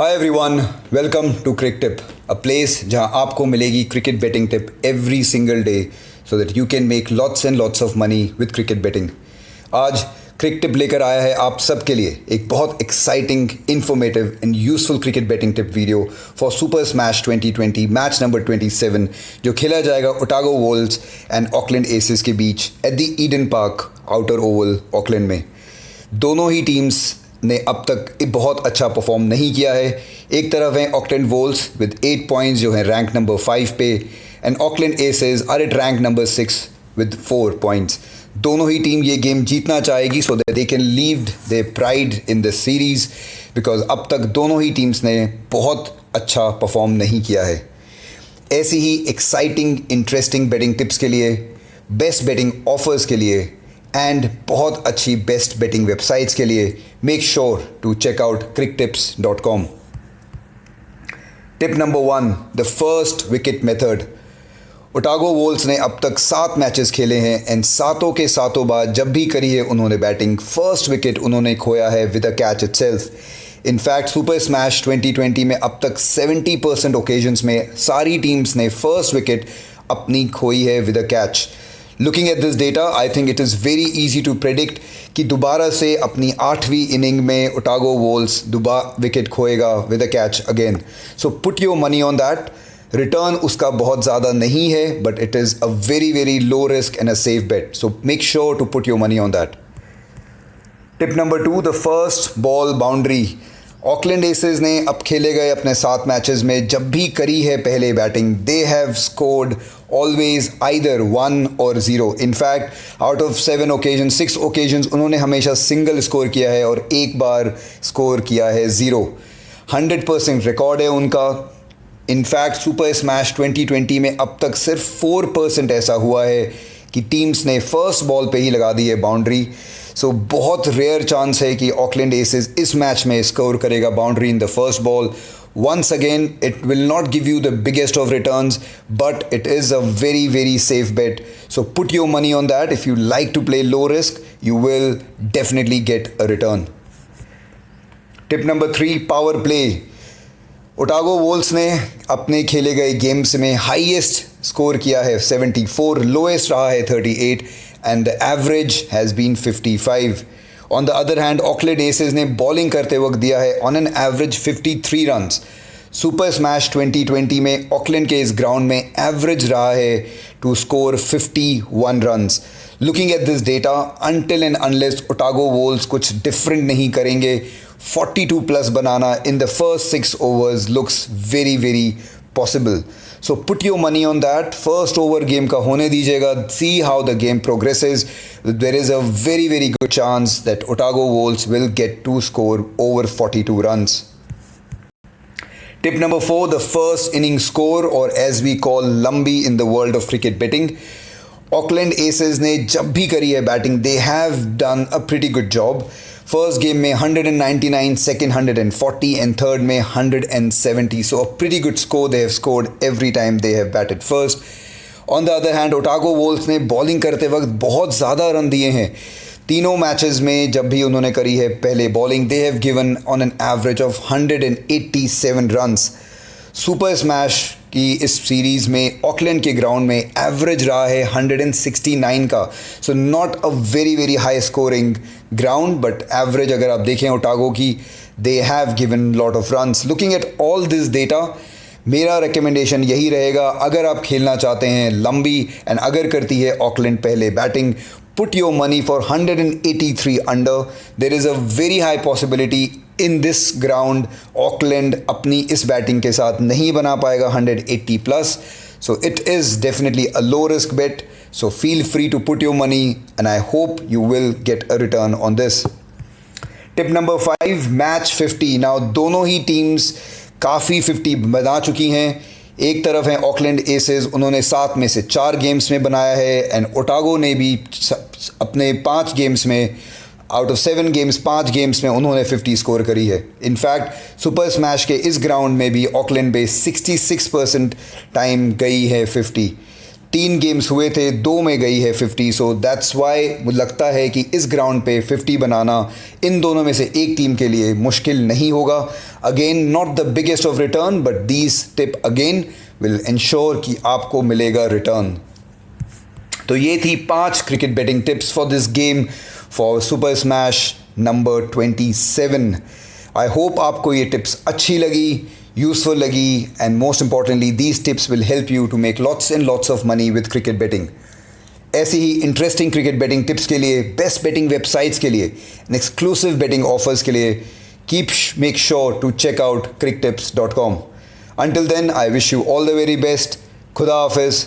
Hi everyone, welcome to Crick Tip, a place जहां आपको मिलेगी cricket betting tip every single day so that you can make lots and lots of money with cricket betting. आज Crick tip लेकर आया है आप सबके लिए एक बहुत exciting, informative and useful cricket betting tip video for super smash 2020 match number 27 जो खेला जाएगा Otago Volts and Auckland Aces के बीच at the Eden Park Outer Oval Auckland में। दोनों ही टीम्स ने अब तक बहुत अच्छा परफॉर्म नहीं किया है। एक तरफ है ऑकलैंड वोल्व्स विद 8 पॉइंट्स जो है रैंक नंबर 5 पे, and Auckland Aces are at rank number 6 with 4 points. दोनों ही टीम ये गेम जीतना चाहेगी so that they can leave their pride in this series, because अब तक दोनों ही टीम्स ने बहुत अच्छा परफॉर्म नहीं किया है। ऐसी ही एक्साइटिंग, इंटरेस्टिंग बेटिंग टिप्स के लिए, बेस्ट बेटिंग ऑफर्स के लिए एंड बहुत अच्छी बेस्ट बेटिंग वेबसाइट्स के लिए make sure to check out cricktips.com। Tip number 1, the first wicket method. Otago Volts ने अब तक 7 मैचेस खेले हैं एंड सातों के सातों बार जब भी करी है उन्होंने बैटिंग, फर्स्ट विकेट उन्होंने खोया है with a catch itself. In fact super smash 2020 में अब तक 70% ओकेजन्स में सारी टीम्स ने फर्स्ट विकेट अपनी खोई है with a catch. Looking at this data, I think it is very easy to predict कि दोबारा से अपनी 8वीं इनिंग में ओटागो वोल्व्स दोबारा विकेट खोएगा with a catch again. So put your money on that. Return उसका बहुत ज़्यादा नहीं है, but it is a very very low risk and a safe bet, so make sure to put your money on that. Tip number 2, the first ball boundary. Auckland Aces ने अब खेले गए अपने 7 मैचेस में जब भी करी है पहले batting, they have scored always either 1 और 0। In fact out of 7 occasion 6 occasions उन्होंने हमेशा सिंगल स्कोर किया है और एक बार स्कोर किया है 0। 100% रिकॉर्ड है उनका। इनफैक्ट सुपर स्मैश 2020 में अब तक सिर्फ 4% ऐसा हुआ है कि टीम्स ने फर्स्ट बॉल पे ही लगा दी है बाउंड्री। सो बहुत रेयर चांस है कि ऑकलैंड एसेस इस मैच में स्कोर करेगा boundary in the first ball. Once again, it will not give you the biggest of returns, but it is a very very safe bet. So put your money on that. If you like to play low risk, you will definitely get a return. Tip number 3, power play. Otago Volts ने अपने खेले गए games में highest score किया है 74, lowest रहा है 38 and the average has been 55। On the other hand Auckland Aces ने बॉलिंग करते वक्त दिया है on an average 53 runs. Super smash 2020 में ऑकलैंड के इस ग्राउंड में एवरेज रहा है to score 51 runs. Looking at this data, until and unless Otago Volts कुछ डिफरेंट नहीं करेंगे, 42 प्लस बनाना in the first 6 overs looks very very possible. So put your money on that. First over game का होने दीजिएगा, see how the game progresses. There is a very very good chance that Otago Volts will get to score over 42 runs. Tip number 4, the first inning score, or as we call लंबी in the world of cricket betting. Auckland Aces ने जब भी करी है batting, they have done a pretty good job. First game में 199, second 140 and third में 170, so a pretty good score they have scored every time they have batted first. On the other hand Otago Volts ने bowling करते वक्त बहुत ज़्यादा run दिए हैं। तीनों मैचेस में जब भी उन्होंने करी है पहले bowling, they have given on an average of 187 runs. Super smash की इस सीरीज़ में ऑकलैंड के ग्राउंड में एवरेज रहा है 169 का, so not a very very high scoring ground, but average अगर आप देखें ओटागो की, they have given lot of runs. Looking at all this data, मेरा रिकमेंडेशन यही रहेगा, अगर आप खेलना चाहते हैं लंबी एंड अगर करती है ऑकलैंड पहले batting, put your money for 183 under. There is a very high possibility in this ground Auckland अपनी इस बैटिंग के साथ नहीं बना पाएगा 180 plus. So it is definitely a low risk bet. So feel free to put your money and I hope you will get a return on this. Tip number 5, match 50. Now दोनों ही teams काफ़ी 50 बना चुकी हैं। एक तरफ है Auckland assess, उन्होंने 7 में से 4 गेम्स में बनाया है, एंड ओटागो ने भी अपने 5 गेम्स में, आउट ऑफ 7 गेम्स 5 गेम्स में उन्होंने 50 स्कोर करी है। इनफैक्ट सुपर स्मैश के इस ग्राउंड में भी ऑकलैंड पे 66% टाइम गई है 50। 3 गेम्स हुए थे, 2 में गई है 50, सो दैट्स वाई मुझे लगता है कि इस ग्राउंड पे 50 बनाना इन दोनों में से एक टीम के लिए मुश्किल नहीं होगा. Again not the biggest of return, but these tip again will ensure कि आपको मिलेगा रिटर्न. तो ये थी 5 cricket betting tips for this game for super smash number 27. I hope आपको ये टिप्स अच्छी लगी, यूजफुल लगी, and most importantly these tips will help you to make lots and lots of money with cricket betting. ऐसी ही interesting cricket betting tips के लिए, best betting websites के लिए, एंड एक्सक्लूसिव बेटिंग ऑफर्स के लिए make sure to check out cricktips.com. Until then, I wish you all the very best. खुदा हाफिज.